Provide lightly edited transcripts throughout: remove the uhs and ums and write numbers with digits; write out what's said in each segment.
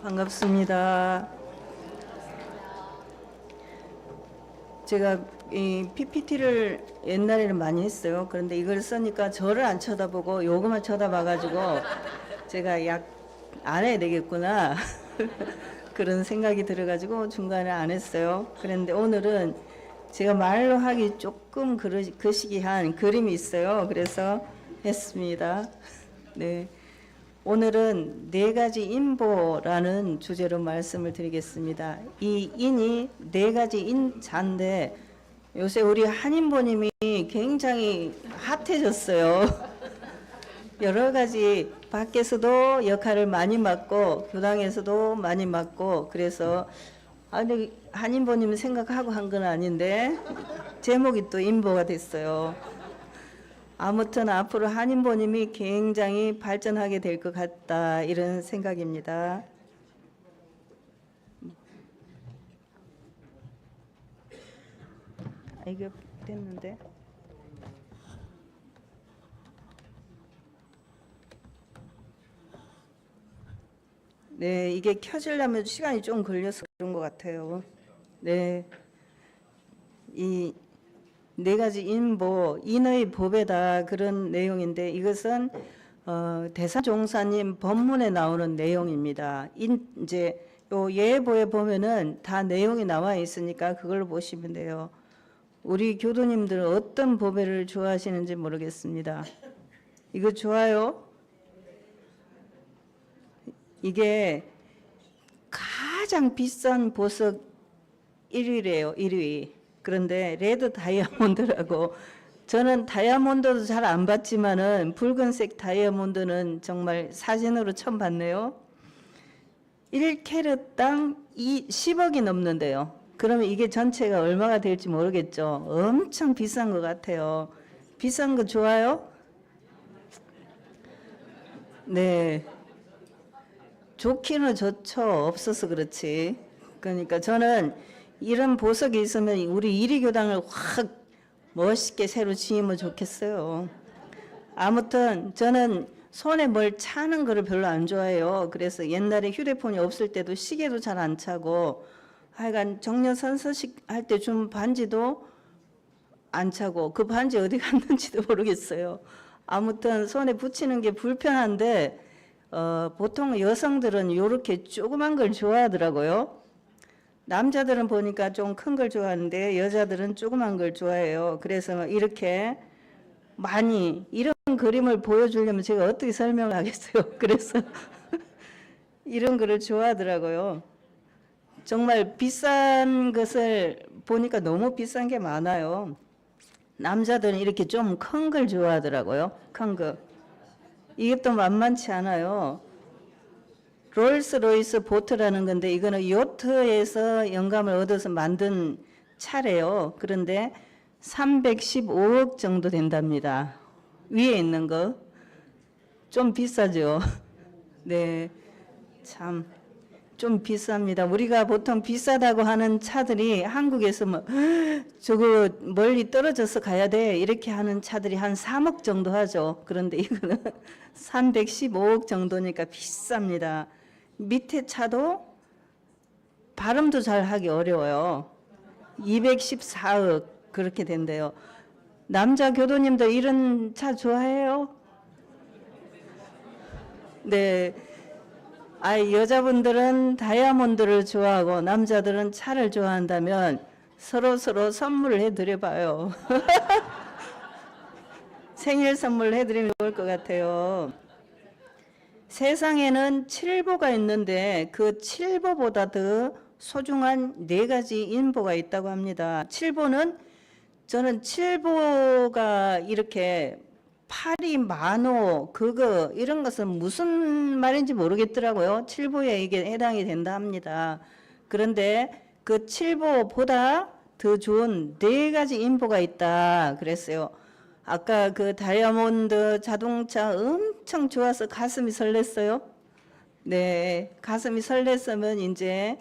반갑습니다. 제가 이 PPT를 옛날에는 많이 했어요. 그런데 이걸 쓰니까 저를 안 쳐다보고 요거만 쳐다봐가지고 제가 약 안 해야 되겠구나 그런 생각이 들어가지고 중간에 안 했어요. 그런데 오늘은 제가 말로 하기 조금 거시기한 그림이 있어요. 그래서 했습니다. 네. 오늘은 네 가지 인보라는 주제로 말씀을 드리겠습니다. 이 인이 네 가지 인자인데 요새 우리 한인보님이 굉장히 핫해졌어요. 여러 가지 밖에서도 역할을 많이 맡고 교당에서도 많이 맡고 그래서 아니 한인보님 생각하고 한 건 아닌데 제목이 또 인보가 됐어요. 아무튼 앞으로 한인보님이 굉장히 발전하게 될 것 같다 이런 생각입니다. 이거 됐는데. 네, 이게 켜지려면 시간이 좀 걸려서 그런 것 같아요. 네, 이 네 가지 인보, 인의 법에다 그런 내용인데 이것은 대사종사님 법문에 나오는 내용입니다. 이제 요 예보에 보면은 다 내용이 나와 있으니까 그걸로 보시면 돼요. 우리 교도님들은 어떤 법회를 좋아하시는지 모르겠습니다. 이거 좋아요? 이게 가장 비싼 보석 1위래요. 1위. 그런데 레드 다이아몬드라고 저는 다이아몬드도 잘 안 봤지만은 붉은색 다이아몬드는 정말 사진으로 처음 봤네요. 1캐럿당 10억이 넘는데요. 그러면 이게 전체가 얼마가 될지 모르겠죠. 엄청 비싼 것 같아요. 비싼 거 좋아요? 네. 좋기는 좋죠. 없어서 그렇지. 그러니까 저는 이런 보석이 있으면 우리 이리교당을 확 멋있게 새로 지으면 좋겠어요. 아무튼 저는 손에 뭘 차는 거를 별로 안 좋아해요. 그래서 옛날에 휴대폰이 없을 때도 시계도 잘 안 차고 하여간 정년선서식 할 때 준 반지도 안 차고 그 반지 어디 갔는지도 모르겠어요. 아무튼 손에 붙이는 게 불편한데 보통 여성들은 이렇게 조그만 걸 좋아하더라고요. 남자들은 보니까 좀 큰 걸 좋아하는데 여자들은 조그만 걸 좋아해요. 그래서 이렇게 많이 이런 그림을 보여주려면 제가 어떻게 설명을 하겠어요. 그래서 이런 거를 좋아하더라고요. 정말 비싼 것을 보니까 너무 비싼 게 많아요. 남자들은 이렇게 좀 큰 걸 좋아하더라고요. 큰 거. 이게 또 만만치 않아요. 롤스로이스 보트라는 건데 이거는 요트에서 영감을 얻어서 만든 차래요. 그런데 315억 정도 된답니다. 위에 있는 거. 좀 비싸죠. 네. 참. 좀 비쌉니다. 우리가 보통 비싸다고 하는 차들이 한국에서 뭐 저거 멀리 떨어져서 가야 돼 이렇게 하는 차들이 한 3억 정도 하죠. 그런데 이거는 315억 정도니까 비쌉니다. 밑에 차도 발음도 잘 하기 어려워요. 214억 그렇게 된대요. 남자 교도님도 이런 차 좋아해요? 네. 여자분들은 다이아몬드를 좋아하고 남자들은 차를 좋아한다면 서로 선물을 해드려봐요. 생일 선물 해드리면 좋을 것 같아요. 세상에는 칠보가 있는데 그 칠보보다 더 소중한 네 가지 인보가 있다고 합니다. 칠보는 저는 칠보가 이렇게 파리, 만호, 그거 이런 것은 무슨 말인지 모르겠더라고요. 칠보에 이게 해당이 된다 합니다. 그런데 그 칠보보다 더 좋은 네 가지 인보가 있다 그랬어요. 아까 그 다이아몬드 자동차 엄청 좋아서 가슴이 설렜어요. 네, 가슴이 설렜으면 이제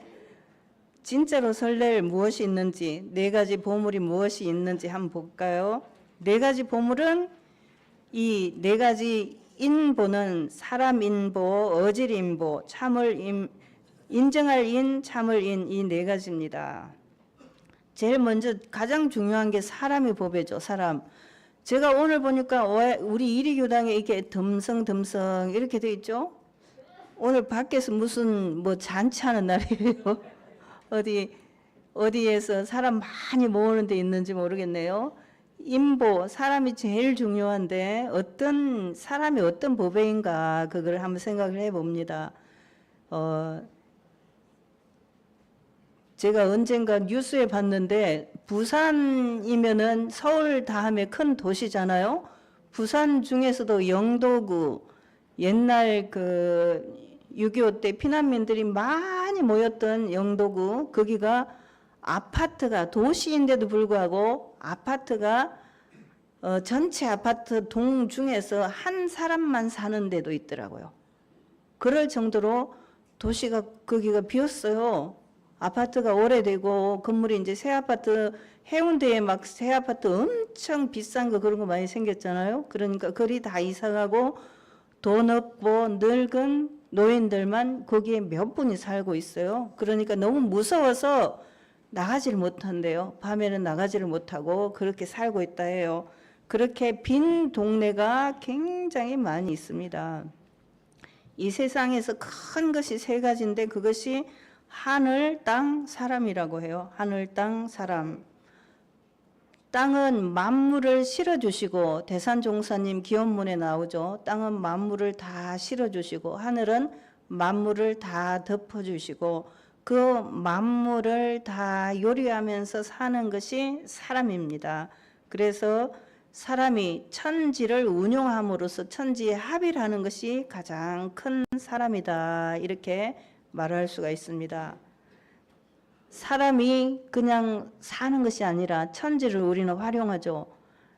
진짜로 설렐 무엇이 있는지, 네 가지 보물이 무엇이 있는지 한번 볼까요? 네 가지 보물은 이 네 가지 인보는 사람 인보, 어질 인보, 인정할 인, 참을 인, 이 네 가지입니다. 제일 먼저 가장 중요한 게 사람의 법이죠. 사람. 제가 오늘 보니까 우리 이리교당에 이렇게 듬성듬성 이렇게 돼 있죠. 오늘 밖에서 무슨 뭐 잔치하는 날이에요. 어디에서 사람 많이 모으는 데 있는지 모르겠네요. 인보, 사람이 제일 중요한데 어떤 사람이 어떤 법인가 그걸 한번 생각을 해봅니다. 제가 언젠가 뉴스에 봤는데 부산이면은 서울 다음에 큰 도시잖아요. 부산 중에서도 영도구 옛날 그 6.25 때 피난민들이 많이 모였던 영도구 거기가 아파트가 도시인데도 불구하고 아파트가 전체 아파트 동 중에서 한 사람만 사는 데도 있더라고요. 그럴 정도로 도시가 거기가 비었어요. 아파트가 오래되고 건물이 이제 새 아파트 해운대에 막 새 아파트 엄청 비싼 거 그런 거 많이 생겼잖아요. 그러니까 거리 다 이사가고 돈 없고 늙은 노인들만 거기에 몇 분이 살고 있어요. 그러니까 너무 무서워서 나가지를 못한대요. 밤에는 나가지를 못하고 그렇게 살고 있다 해요. 그렇게 빈 동네가 굉장히 많이 있습니다. 이 세상에서 큰 것이 세 가지인데 그것이 하늘, 땅, 사람이라고 해요. 하늘, 땅, 사람. 땅은 만물을 실어주시고 대산종사님 기원문에 나오죠. 땅은 만물을 다 실어주시고 하늘은 만물을 다 덮어주시고 그 만물을 다 요리하면서 사는 것이 사람입니다. 그래서 사람이 천지를 운용함으로써 천지에 합의를 하는 것이 가장 큰 사람이다. 이렇게 말할 수가 있습니다. 사람이 그냥 사는 것이 아니라 천지를 우리는 활용하죠.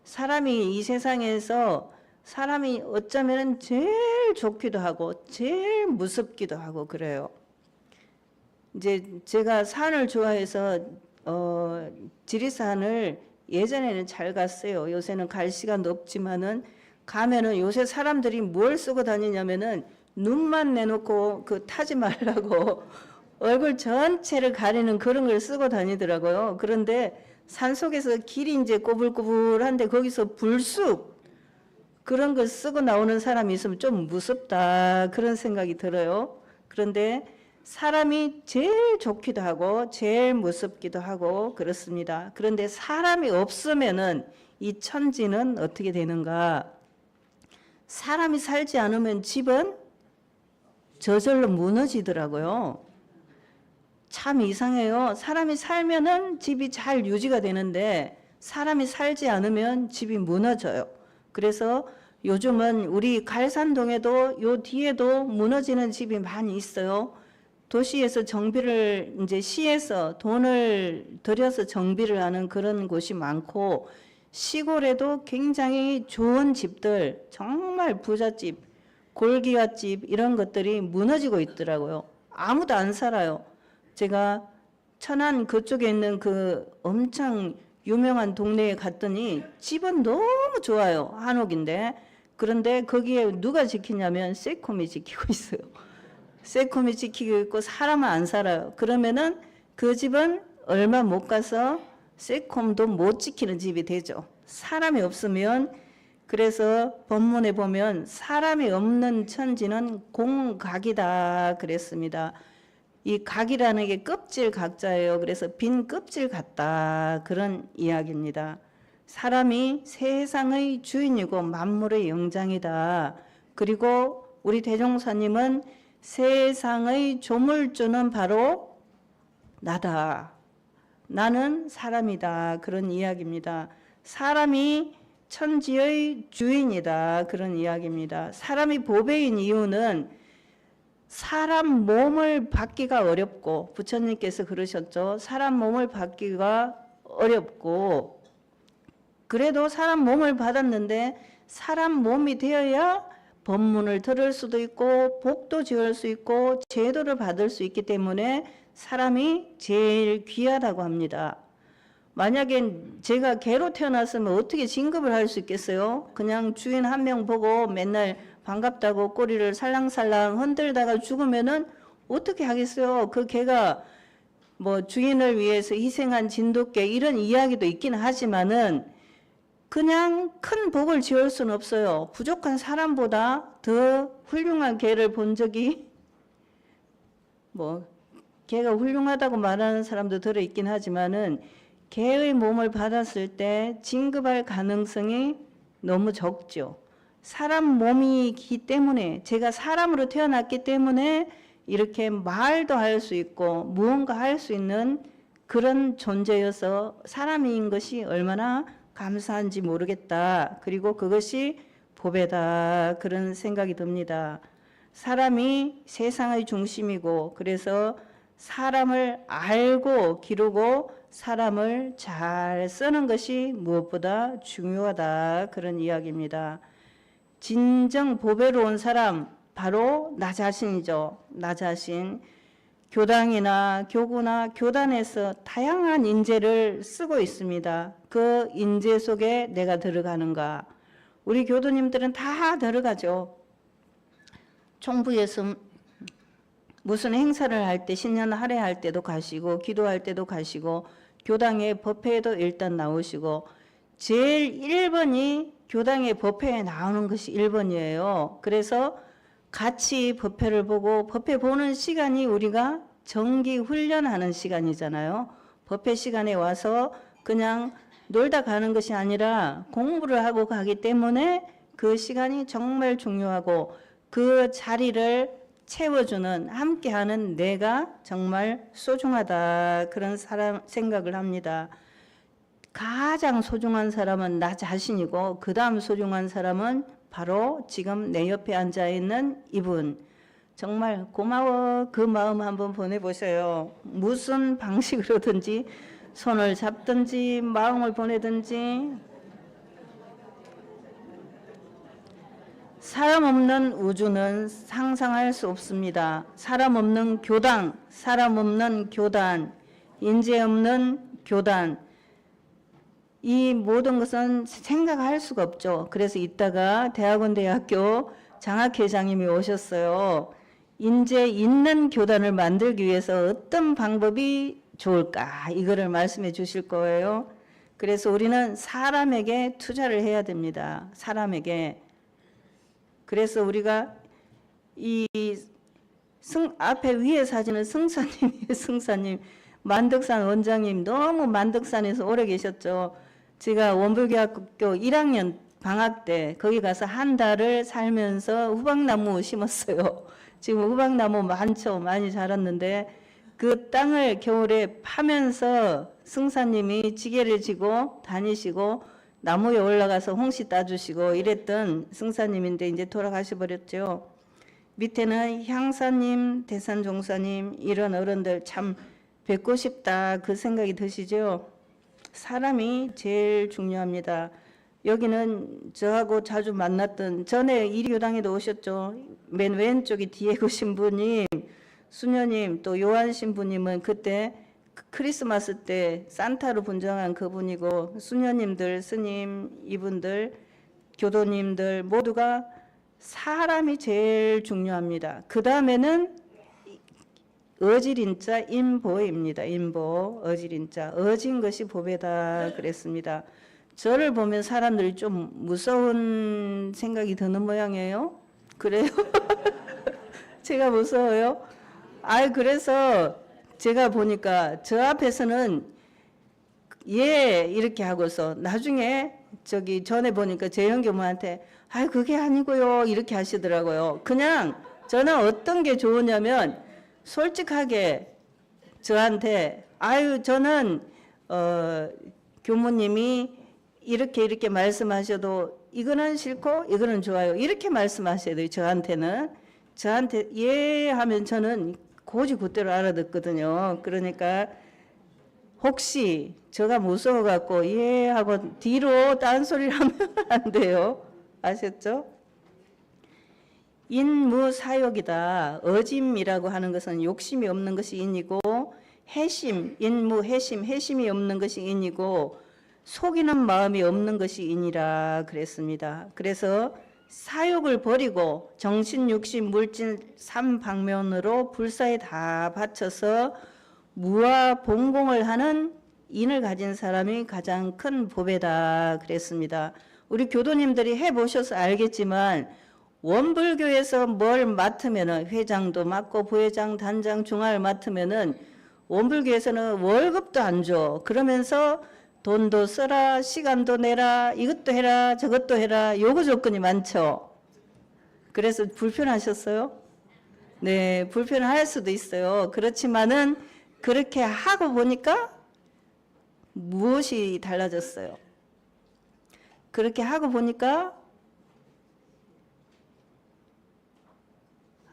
사람이 이 세상에서 사람이 어쩌면 제일 좋기도 하고 제일 무섭기도 하고 그래요. 이제 제가 산을 좋아해서 지리산을 예전에는 잘 갔어요. 요새는 갈 시간도 없지만은 가면은 요새 사람들이 뭘 쓰고 다니냐면은 눈만 내놓고 그 타지 말라고 얼굴 전체를 가리는 그런 걸 쓰고 다니더라고요. 그런데 산속에서 길이 이제 꼬불꼬불한데 거기서 불쑥 그런 걸 쓰고 나오는 사람이 있으면 좀 무섭다 그런 생각이 들어요. 그런데 사람이 제일 좋기도 하고 제일 무섭기도 하고 그렇습니다. 그런데 사람이 없으면은 이 천지는 어떻게 되는가? 사람이 살지 않으면 집은 저절로 무너지더라고요. 참 이상해요. 사람이 살면은 집이 잘 유지가 되는데 사람이 살지 않으면 집이 무너져요. 그래서 요즘은 우리 갈산동에도 요 뒤에도 무너지는 집이 많이 있어요. 도시에서 정비를 이제 시에서 돈을 들여서 정비를 하는 그런 곳이 많고 시골에도 굉장히 좋은 집들 정말 부잣집 골기앗집 이런 것들이 무너지고 있더라고요. 아무도 안 살아요. 제가 천안 그쪽에 있는 그 엄청 유명한 동네에 갔더니 집은 너무 좋아요. 한옥인데. 그런데 거기에 누가 지키냐면 세콤이 지키고 있어요. 세콤이 지키고 있고 사람은 안 살아요. 그러면은 그 집은 얼마 못 가서 세콤도 못 지키는 집이 되죠. 사람이 없으면 그래서 본문에 보면 사람이 없는 천지는 공각이다 그랬습니다. 이 각이라는 게 껍질 각자예요. 그래서 빈 껍질 같다 그런 이야기입니다. 사람이 세상의 주인이고 만물의 영장이다. 그리고 우리 대종사님은 세상의 조물주는 바로 나다. 나는 사람이다. 그런 이야기입니다. 사람이 천지의 주인이다. 그런 이야기입니다. 사람이 보배인 이유는 사람 몸을 받기가 어렵고 부처님께서 그러셨죠. 사람 몸을 받기가 어렵고 그래도 사람 몸을 받았는데 사람 몸이 되어야 법문을 들을 수도 있고 복도 지을 수 있고 제도를 받을 수 있기 때문에 사람이 제일 귀하다고 합니다. 만약에 제가 개로 태어났으면 어떻게 진급을 할 수 있겠어요? 그냥 주인 한 명 보고 맨날 반갑다고 꼬리를 살랑살랑 흔들다가 죽으면은 어떻게 하겠어요? 그 개가 뭐 주인을 위해서 희생한 진돗개 이런 이야기도 있기는 하지만은 그냥 큰 복을 지을 수는 없어요. 부족한 사람보다 더 훌륭한 개를 본 적이 뭐 개가 훌륭하다고 말하는 사람도 들어있긴 하지만은 개의 몸을 받았을 때 진급할 가능성이 너무 적죠. 사람 몸이기 때문에 제가 사람으로 태어났기 때문에 이렇게 말도 할 수 있고 무언가 할 수 있는 그런 존재여서 사람인 것이 얼마나 감사한지 모르겠다. 그리고 그것이 복이다. 그런 생각이 듭니다. 사람이 세상의 중심이고 그래서 사람을 알고 기르고 사람을 잘 쓰는 것이 무엇보다 중요하다. 그런 이야기입니다. 진정 보배로운 사람 바로 나 자신이죠. 나 자신. 교당이나 교구나 교단에서 다양한 인재를 쓰고 있습니다. 그 인재 속에 내가 들어가는가. 우리 교도님들은 다 들어가죠. 총부에서 무슨 행사를 할 때 신년 할애할 때도 가시고 기도할 때도 가시고 교당의 법회에도 일단 나오시고 제일 1번이 교당의 법회에 나오는 것이 1번이에요. 그래서 같이 법회를 보고 법회 보는 시간이 우리가 정기 훈련하는 시간이잖아요. 법회 시간에 와서 그냥 놀다 가는 것이 아니라 공부를 하고 가기 때문에 그 시간이 정말 중요하고 그 자리를 채워주는 함께하는 내가 정말 소중하다. 그런 생각을 합니다. 가장 소중한 사람은 나 자신이고 그 다음 소중한 사람은 바로 지금 내 옆에 앉아있는 이분. 정말 고마워. 그 마음 한번 보내보세요. 무슨 방식으로든지 손을 잡든지 마음을 보내든지. 사람 없는 우주는 상상할 수 없습니다. 사람 없는 교당, 사람 없는 교단, 인재 없는 교단, 이 모든 것은 생각할 수가 없죠. 그래서 이따가 대학원대학교 장학회장님이 오셨어요. 인재 있는 교단을 만들기 위해서 어떤 방법이 좋을까? 이거를 말씀해 주실 거예요. 그래서 우리는 사람에게 투자를 해야 됩니다. 사람에게. 그래서 우리가 앞에 위에 사진은 승사님이에요. 승사님. 만덕산 원장님 너무 만덕산에서 오래 계셨죠. 제가 원불교학교 1학년 방학 때 거기 가서 한 달을 살면서 후박나무 심었어요. 지금 후박나무 많죠. 많이 자랐는데 그 땅을 겨울에 파면서 승사님이 지게를 지고 다니시고 나무에 올라가서 홍시 따주시고 이랬던 승사님인데 이제 돌아가셔 버렸죠. 밑에는 향사님, 대산종사님 이런 어른들 참 뵙고 싶다 그 생각이 드시죠. 사람이 제일 중요합니다. 여기는 저하고 자주 만났던 전에 이리교당에도 오셨죠. 맨 왼쪽이 디에고 신부님, 수녀님, 또 요한 신부님은 그때 크리스마스 때 산타로 분장한 그분이고 수녀님들, 스님, 이분들, 교도님들 모두가 사람이 제일 중요합니다. 그 다음에는 어질인자 인보입니다. 인보, 어질인자. 어진 것이 보배다 그랬습니다. 저를 보면 사람들이 좀 무서운 생각이 드는 모양이에요. 그래요? 제가 무서워요? 그래서 제가 보니까 저 앞에서는 예 이렇게 하고서 나중에 전에 보니까 재영교무한테 그게 아니고요 이렇게 하시더라고요. 그냥 저는 어떤 게 좋으냐면 솔직하게 저한테 저는 교무님이 이렇게 말씀하셔도 이거는 싫고 이거는 좋아요 이렇게 말씀하셔야 돼요. 저한테 예 하면 저는 고지 곧대로 알아듣거든요. 그러니까 혹시 제가 무서워갖고 예 하고 뒤로 딴소리를 하면 안 돼요. 아셨죠? 인무사욕이다. 어짐이라고 하는 것은 욕심이 없는 것이 인이고 해심, 해심이 없는 것이 인이고 속이는 마음이 없는 것이 인이라 그랬습니다. 그래서 사욕을 버리고 정신, 육신, 물질 삼방면으로 불사에 다 바쳐서 무아 봉공을 하는 인을 가진 사람이 가장 큰 보배다 그랬습니다. 우리 교도님들이 해보셔서 알겠지만 원불교에서 뭘 맡으면은 회장도 맡고 부회장, 단장, 중화를 맡으면은 원불교에서는 월급도 안 줘. 그러면서 돈도 써라, 시간도 내라, 이것도 해라, 저것도 해라, 요구 조건이 많죠. 그래서 불편하셨어요? 네, 불편할 수도 있어요. 그렇지만은 그렇게 하고 보니까 무엇이 달라졌어요? 그렇게 하고 보니까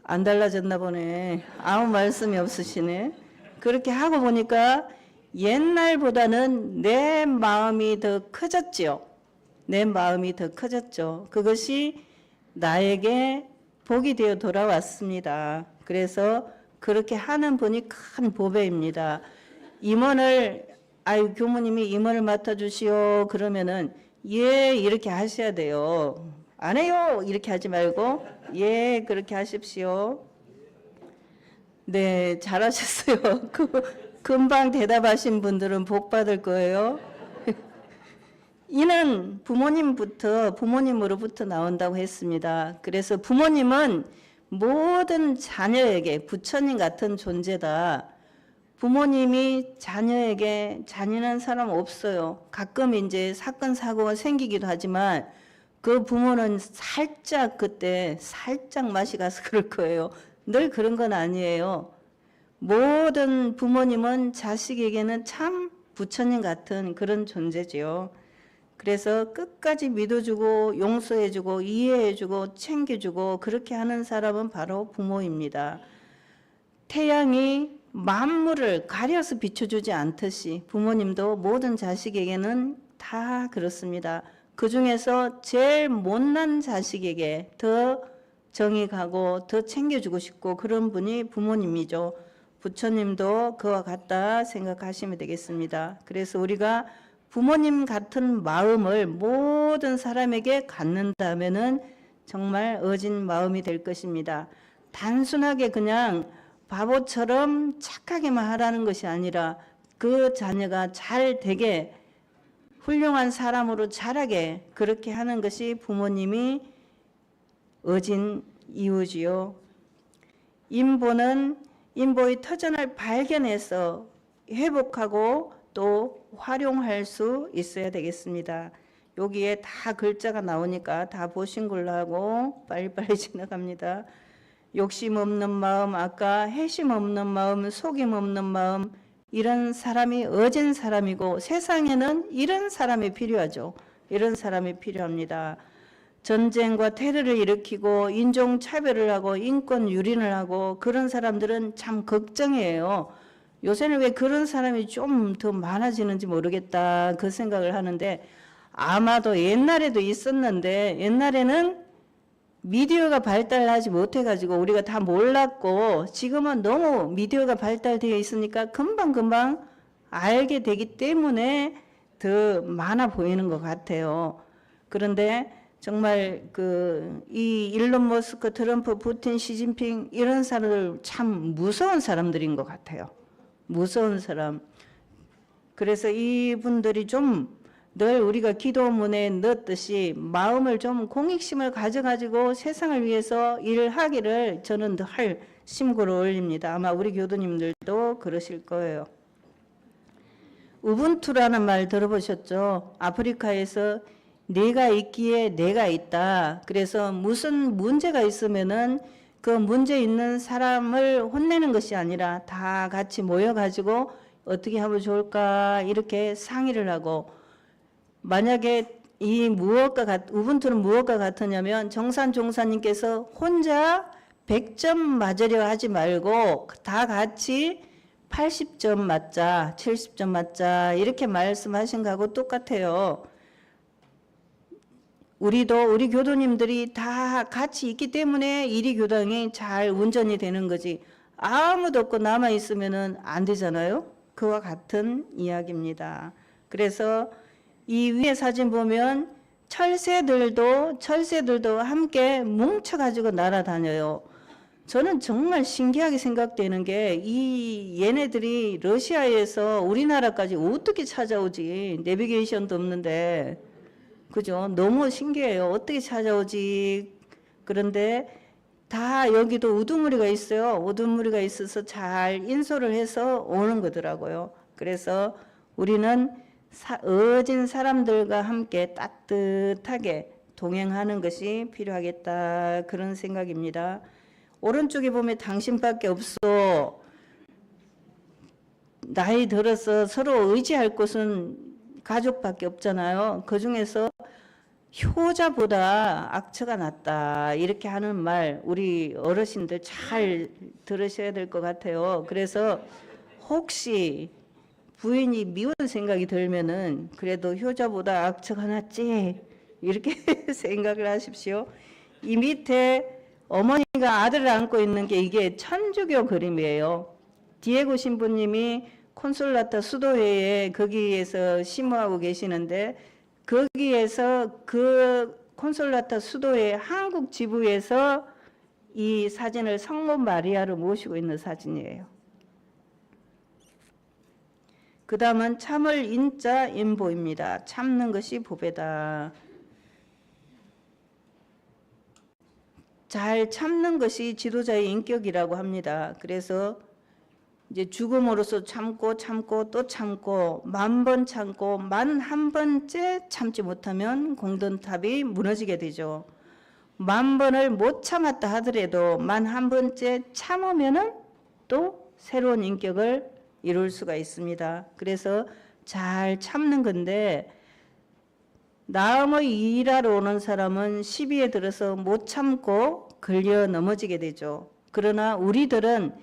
안 달라졌나 보네. 아무 말씀이 없으시네. 그렇게 하고 보니까 옛날보다는 내 마음이 더 커졌지요. 내 마음이 더 커졌죠. 그것이 나에게 복이 되어 돌아왔습니다. 그래서 그렇게 하는 분이 큰 보배입니다. 임원을 아유 교무님이 임원을 맡아주시오 그러면은 예 이렇게 하셔야 돼요. 안 해요 이렇게 하지 말고 예 그렇게 하십시오. 네 잘하셨어요. 금방 대답하신 분들은 복 받을 거예요. 이는 부모님으로부터 나온다고 했습니다. 그래서 부모님은 모든 자녀에게 부처님 같은 존재다. 부모님이 자녀에게 잔인한 사람 없어요. 가끔 이제 사건 사고가 생기기도 하지만 그 부모는 살짝 그때 살짝 맛이 가서 그럴 거예요. 늘 그런 건 아니에요. 모든 부모님은 자식에게는 참 부처님 같은 그런 존재지요. 그래서 끝까지 믿어주고 용서해주고 이해해주고 챙겨주고 그렇게 하는 사람은 바로 부모입니다. 태양이 만물을 가려서 비춰주지 않듯이 부모님도 모든 자식에게는 다 그렇습니다. 그 중에서 제일 못난 자식에게 더 정이 가고 더 챙겨주고 싶고 그런 분이 부모님이죠. 부처님도 그와 같다 생각하시면 되겠습니다. 그래서 우리가 부모님 같은 마음을 모든 사람에게 갖는다면은 정말 어진 마음이 될 것입니다. 단순하게 그냥 바보처럼 착하게만 하라는 것이 아니라 그 자녀가 잘 되게 훌륭한 사람으로 자라게 그렇게 하는 것이 부모님이 어진 이유지요. 인보의 터전을 발견해서 회복하고 또 활용할 수 있어야 되겠습니다. 여기에 다 글자가 나오니까 다 보신 걸로 하고 빨리빨리 지나갑니다. 욕심 없는 마음, 아까 해심 없는 마음, 속임 없는 마음, 이런 사람이 어진 사람이고 세상에는 이런 사람이 필요하죠. 이런 사람이 필요합니다. 전쟁과 테러를 일으키고 인종차별을 하고 인권 유린을 하고 그런 사람들은 참 걱정이에요. 요새는 왜 그런 사람이 좀 더 많아지는지 모르겠다 그 생각을 하는데 아마도 옛날에도 있었는데 옛날에는 미디어가 발달하지 못해가지고 우리가 다 몰랐고 지금은 너무 미디어가 발달되어 있으니까 금방금방 알게 되기 때문에 더 많아 보이는 것 같아요. 그런데 정말 이 일론 머스크, 트럼프, 푸틴, 시진핑 이런 사람들 참 무서운 사람들인 것 같아요. 무서운 사람. 그래서 이분들이 좀 늘 우리가 기도문에 넣었듯이 마음을 좀 공익심을 가져가지고 세상을 위해서 일을 하기를 저는 늘 심구를 올립니다. 아마 우리 교도님들도 그러실 거예요. 우분투라는 말 들어보셨죠? 아프리카에서 내가 있기에 내가 있다. 그래서 무슨 문제가 있으면은 그 문제 있는 사람을 혼내는 것이 아니라 다 같이 모여가지고 어떻게 하면 좋을까 이렇게 상의를 하고 만약에 우분투는 무엇과 같으냐면 정산 종사님께서 혼자 100점 맞으려 하지 말고 다 같이 80점 맞자, 70점 맞자 이렇게 말씀하신 거하고 똑같아요. 우리 교도님들이 다 같이 있기 때문에 이리교당이 잘 운전이 되는 거지 아무도 없고 남아있으면 안 되잖아요. 그와 같은 이야기입니다. 그래서 이 위에 사진 보면 철새들도 함께 뭉쳐가지고 날아다녀요. 저는 정말 신기하게 생각되는 게 이 얘네들이 러시아에서 우리나라까지 어떻게 찾아오지? 내비게이션도 없는데. 그죠? 너무 신기해요. 어떻게 찾아오지? 그런데 다 여기도 우두머리가 있어요. 우두머리가 있어서 잘 인솔을 해서 오는 거더라고요. 그래서 우리는 어진 사람들과 함께 따뜻하게 동행하는 것이 필요하겠다. 그런 생각입니다. 오른쪽에 보면 당신밖에 없어. 나이 들어서 서로 의지할 곳은 가족밖에 없잖아요. 그 중에서 효자보다 악처가 낫다. 이렇게 하는 말 우리 어르신들 잘 들으셔야 될 것 같아요. 그래서 혹시 부인이 미운 생각이 들면은 그래도 효자보다 악처가 낫지. 이렇게 생각을 하십시오. 이 밑에 어머니가 아들을 안고 있는 게 이게 천주교 그림이에요. 디에고 신부님이 콘솔라타 수도회에 거기에서 심호하고 계시는데 거기에서 그 콘솔라타 수도회 한국 지부에서 이 사진을 성모 마리아로 모시고 있는 사진이에요. 그 다음은 참을 인자 인보입니다. 참는 것이 보배다. 잘 참는 것이 지도자의 인격이라고 합니다. 그래서 이제 죽음으로써 참고 또 참고 10,000번 참고 11,000번째 참지 못하면 공든탑이 무너지게 되죠. 10,000번을 못 참았다 하더라도 11,000번째 참으면은 또 새로운 인격을 이룰 수가 있습니다. 그래서 잘 참는 건데 남의 일하러 오는 사람은 시비에 들어서 못 참고 걸려 넘어지게 되죠. 그러나 우리들은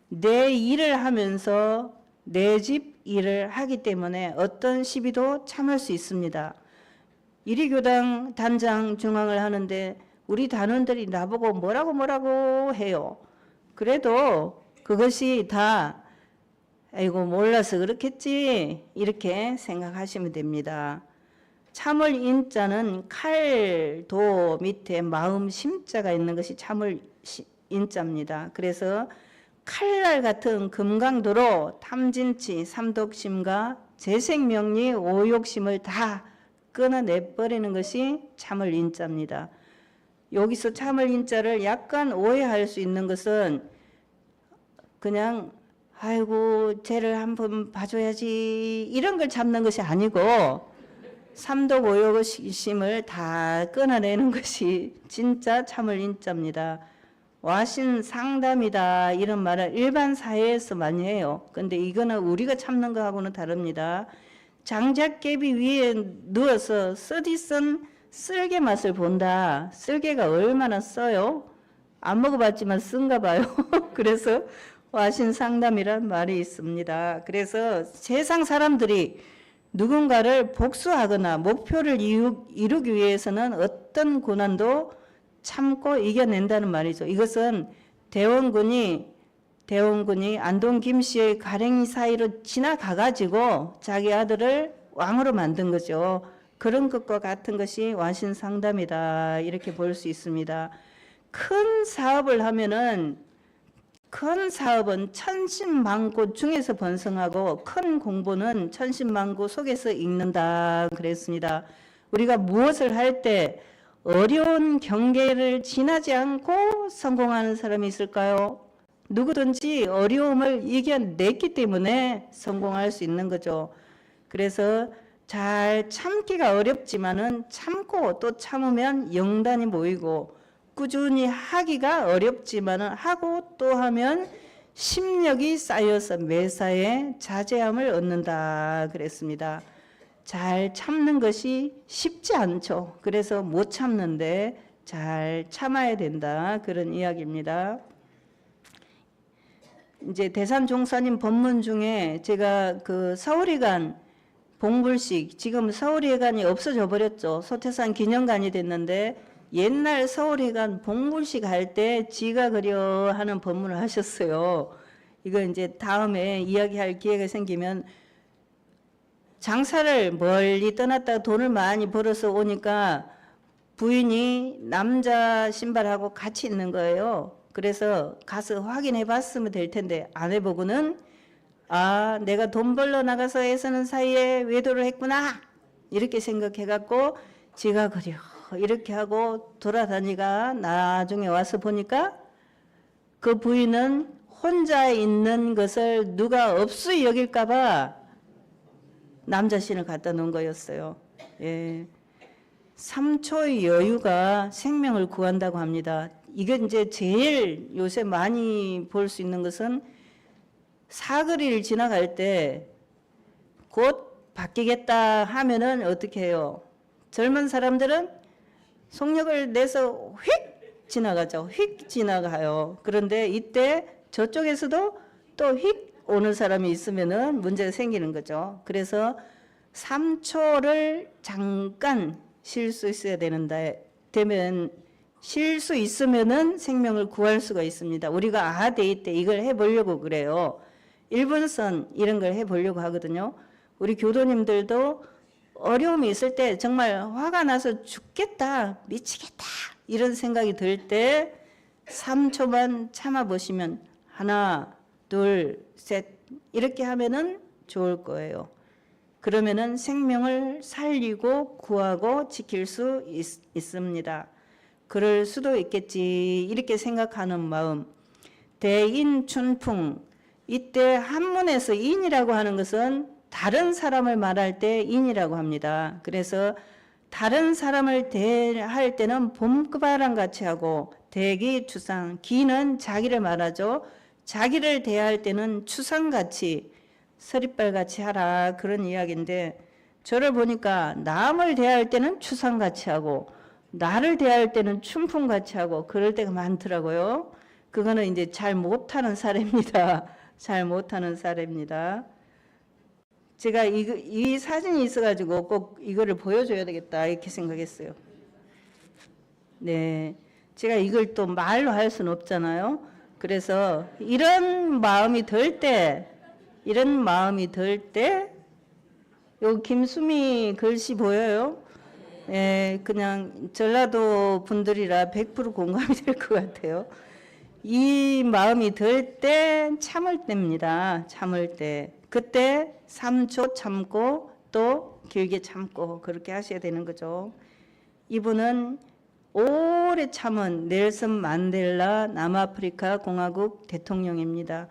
내 일을 하면서 내 집 일을 하기 때문에 어떤 시비도 참을 수 있습니다. 이리교당 단장 중앙을 하는데 우리 단원들이 나보고 뭐라고 해요. 그래도 그것이 다 아이고 몰라서 그렇겠지 이렇게 생각하시면 됩니다. 참을 인자는 칼도 밑에 마음 심자가 있는 것이 참을 인자입니다. 그래서 칼날 같은 금강도로 탐진치, 삼독심과 재생명리, 오욕심을 다 끊어내버리는 것이 참을 인자입니다. 여기서 참을 인자를 약간 오해할 수 있는 것은 그냥 아이고 쟤를 한번 봐줘야지 이런 걸 참는 것이 아니고 삼독 오욕심을 다 끊어내는 것이 진짜 참을 인자입니다. 와신 상담이다 이런 말을 일반 사회에서 많이 해요. 근데 이거는 우리가 참는 거하고는 다릅니다. 장작개비 위에 누워서 쓰디쓴 쓸개 맛을 본다. 쓸개가 얼마나 써요? 안 먹어봤지만 쓴가 봐요. 그래서 와신 상담이란 말이 있습니다. 그래서 세상 사람들이 누군가를 복수하거나 목표를 이루기 위해서는 어떤 고난도 참고 이겨낸다는 말이죠. 이것은 대원군이 안동 김씨의 가랭이 사이로 지나가가지고 자기 아들을 왕으로 만든 거죠. 그런 것과 같은 것이 와신상담이다. 이렇게 볼 수 있습니다. 큰 사업을 하면은 큰 사업은 천신만고 중에서 번성하고 큰 공부는 천신만고 속에서 읽는다 그랬습니다. 우리가 무엇을 할 때 어려운 경계를 지나지 않고 성공하는 사람이 있을까요? 누구든지 어려움을 이겨냈기 때문에 성공할 수 있는 거죠. 그래서 잘 참기가 어렵지만은 참고 또 참으면 영단이 모이고 꾸준히 하기가 어렵지만은 하고 또 하면 심력이 쌓여서 매사에 자제함을 얻는다 그랬습니다. 잘 참는 것이 쉽지 않죠. 그래서 못 참는데 잘 참아야 된다 그런 이야기입니다. 이제 대산종사님 법문 중에 제가 그 서울회관 봉불식 지금 서울회관이 없어져 버렸죠. 소태산 기념관이 됐는데 옛날 서울회관 봉불식 할 때 지가 그려 하는 법문을 하셨어요. 이거 이제 다음에 이야기할 기회가 생기면 장사를 멀리 떠났다가 돈을 많이 벌어서 오니까 부인이 남자 신발하고 같이 있는 거예요. 그래서 가서 확인해 봤으면 될 텐데 안 해보고는 아, 내가 돈 벌러 나가서 애쓰는 사이에 외도를 했구나 이렇게 생각해갖고 지가 그려 이렇게 하고 돌아다니가 나중에 와서 보니까 그 부인은 혼자 있는 것을 누가 없이 여길까봐 남자신을 갖다 놓은 거였어요. 예. 3초의 여유가 생명을 구한다고 합니다. 이게 이제 제일 요새 많이 볼 수 있는 것은 사거리를 지나갈 때 곧 바뀌겠다 하면은 어떻게 해요? 젊은 사람들은 속력을 내서 휙 지나가죠. 휙 지나가요. 그런데 이때 저쪽에서도 또 휙 오는 사람이 있으면은 문제가 생기는 거죠. 그래서 3초를 잠깐 쉴 수 있어야 되면 쉴 수 있으면은 생명을 구할 수가 있습니다. 우리가 아데이 때 이걸 해보려고 그래요. 1분선 이런 걸 해보려고 하거든요. 우리 교도님들도 어려움이 있을 때 정말 화가 나서 죽겠다, 미치겠다 이런 생각이 들 때 3초만 참아보시면 하나, 둘, 셋 이렇게 하면은 좋을 거예요. 그러면은 생명을 살리고 구하고 지킬 수 있습니다. 그럴 수도 있겠지 이렇게 생각하는 마음. 대인춘풍 이때 한문에서 인이라고 하는 것은 다른 사람을 말할 때 인이라고 합니다. 그래서 다른 사람을 대할 때는 봄바람 같이 하고 대기 추상 기는 자기를 말하죠. 자기를 대할 때는 추상같이 서리빨같이 하라 그런 이야기인데 저를 보니까 남을 대할 때는 추상같이 하고 나를 대할 때는 춘풍같이 하고 그럴 때가 많더라고요. 그거는 이제 잘 못하는 사례입니다. 잘 못하는 사례입니다. 제가 이 사진이 있어가지고 꼭 이거를 보여줘야 되겠다 이렇게 생각했어요. 네, 제가 이걸 또 말로 할 수는 없잖아요. 그래서 이런 마음이 들 때 요 김수미 글씨 보여요? 예, 그냥 전라도 분들이라 100% 공감이 될 것 같아요. 이 마음이 들 때 참을 때입니다. 참을 때. 그때 3초 참고 또 길게 참고 그렇게 하셔야 되는 거죠. 이분은 오래 참은 넬슨 만델라 남아프리카 공화국 대통령입니다.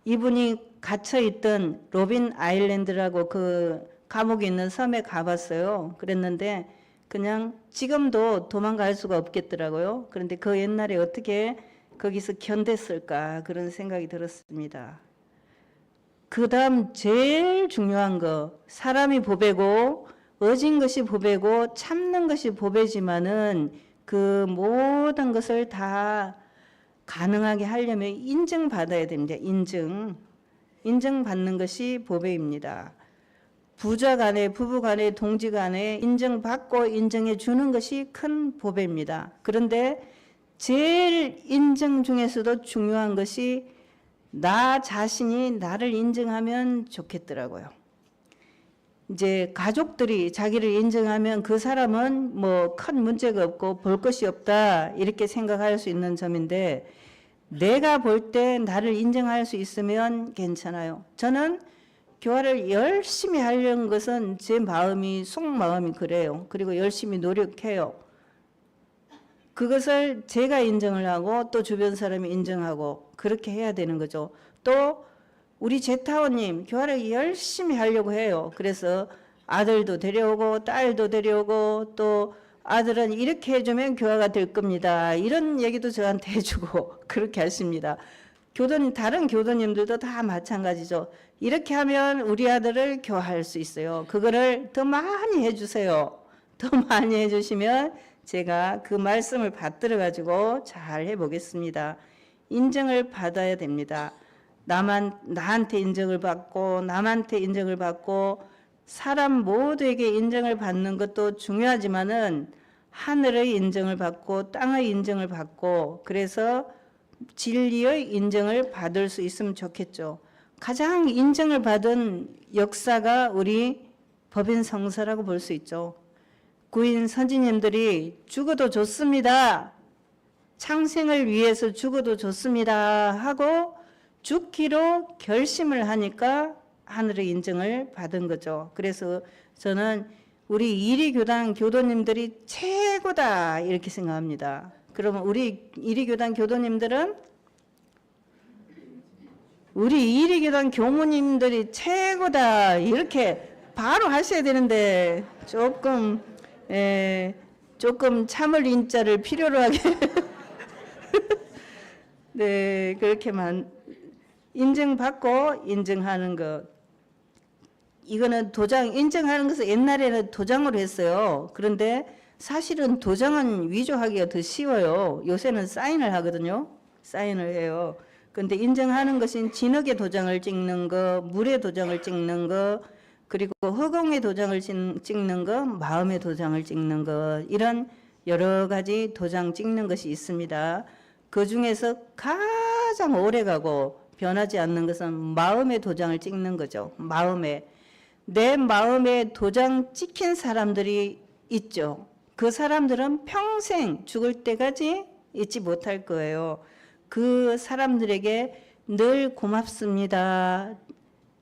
이분이 갇혀있던 로빈 아일랜드라고 그 감옥에 있는 섬에 가봤어요. 그랬는데 그냥 지금도 도망갈 수가 없겠더라고요. 그런데 그 옛날에 어떻게 거기서 견뎠을까 그런 생각이 들었습니다. 그 다음 제일 중요한 거 사람이 보배고 어진 것이 보배고 참는 것이 보배지만은 그 모든 것을 다 가능하게 하려면 인정받아야 됩니다. 인정받는 것이 보배입니다. 부자 간에 부부 간에 동지 간에 인정받고 인정해 주는 것이 큰 보배입니다. 그런데 제일 인정 중에서도 중요한 것이 나 자신이 나를 인정하면 좋겠더라고요. 이제 가족들이 자기를 인정하면 그 사람은 뭐 큰 문제가 없고 볼 것이 없다 이렇게 생각할 수 있는 점인데 내가 볼 때 나를 인정할 수 있으면 괜찮아요. 저는 교화를 열심히 하려는 것은 제 마음이 속마음이 그래요. 그리고 열심히 노력해요. 그것을 제가 인정을 하고 또 주변 사람이 인정하고 그렇게 해야 되는 거죠. 또 우리 제타오님 교화를 열심히 하려고 해요. 그래서 아들도 데려오고 딸도 데려오고 또 아들은 이렇게 해주면 교화가 될 겁니다. 이런 얘기도 저한테 해주고 그렇게 하십니다. 다른 교도님들도 다 마찬가지죠. 이렇게 하면 우리 아들을 교화할 수 있어요. 그거를 더 많이 해주세요. 더 많이 해주시면 제가 그 말씀을 받들어 가지고 잘 해보겠습니다. 인정을 받아야 됩니다. 나한테 인정을 받고 남한테 인정을 받고 사람 모두에게 인정을 받는 것도 중요하지만은 하늘의 인정을 받고 땅의 인정을 받고 그래서 진리의 인정을 받을 수 있으면 좋겠죠. 가장 인정을 받은 역사가 우리 법인 성사라고 볼 수 있죠. 구인 선지님들이 죽어도 좋습니다. 창생을 위해서 죽어도 좋습니다 하고 죽기로 결심을 하니까 하늘의 인정을 받은 거죠. 그래서 저는 우리 이리교단 교도님들이 최고다 이렇게 생각합니다. 그러면 우리 이리교단 교도님들은 우리 이리교단 교무님들이 최고다 이렇게 바로 하셔야 되는데 조금 참을 인자를 필요로 하게 네 그렇게만 인정받고 인정하는 것 이거는 도장 인정하는 것은 옛날에는 도장으로 했어요. 그런데 사실은 도장은 위조하기가 더 쉬워요. 요새는 사인을 하거든요. 사인을 해요. 그런데 인정하는 것은 진흙의 도장을 찍는 거, 물의 도장을 찍는 거, 그리고 허공의 도장을 찍는 거, 마음의 도장을 찍는 거 이런 여러 가지 도장 찍는 것이 있습니다. 그 중에서 가장 오래가고 변하지 않는 것은 마음의 도장을 찍는 거죠. 내 마음에 도장 찍힌 사람들이 있죠. 그 사람들은 평생 죽을 때까지 잊지 못할 거예요. 그 사람들에게 늘 고맙습니다.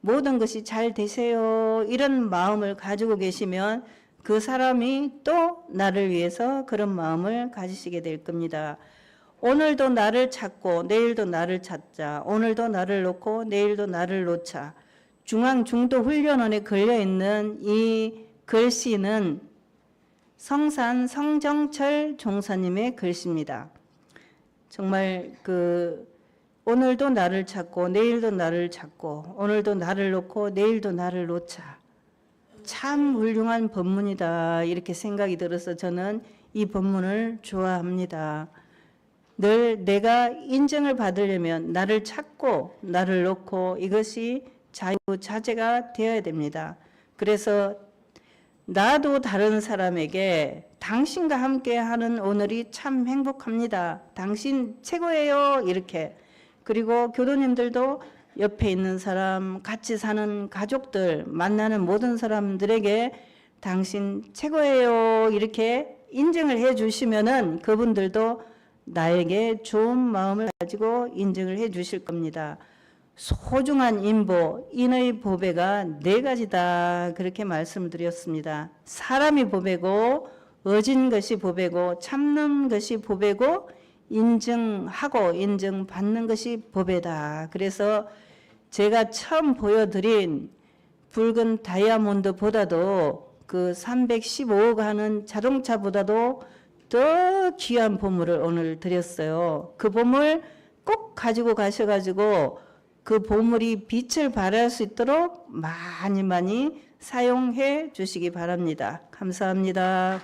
모든 것이 잘 되세요. 이런 마음을 가지고 계시면 그 사람이 또 나를 위해서 그런 마음을 가지시게 될 겁니다. 오늘도 나를 찾고 내일도 나를 찾자. 오늘도 나를 놓고 내일도 나를 놓자. 중앙중도훈련원에 걸려있는 이 글씨는 성산 성정철 종사님의 글씨입니다. 정말 오늘도 나를 찾고 내일도 나를 찾고 오늘도 나를 놓고 내일도 나를 놓자. 참 훌륭한 법문이다 이렇게 생각이 들어서 저는 이 법문을 좋아합니다. 늘 내가 인정을 받으려면 나를 찾고 나를 놓고 이것이 자유자재가 되어야 됩니다. 그래서 나도 다른 사람에게 당신과 함께 하는 오늘이 참 행복합니다. 당신 최고예요. 이렇게. 그리고 교도님들도 옆에 있는 사람, 같이 사는 가족들, 만나는 모든 사람들에게 당신 최고예요. 이렇게 인정을 해 주시면은 그분들도 나에게 좋은 마음을 가지고 인정을 해 주실 겁니다. 소중한 인보, 인의 보배가 4가지다 그렇게 말씀드렸습니다. 사람이 보배고 어진 것이 보배고 참는 것이 보배고 인정하고 인정받는 것이 보배다. 그래서 제가 처음 보여드린 붉은 다이아몬드보다도 그 315억 하는 자동차보다도 더 귀한 보물을 오늘 드렸어요. 그 보물 꼭 가지고 가셔가지고 그 보물이 빛을 발할 수 있도록 많이 많이 사용해 주시기 바랍니다. 감사합니다.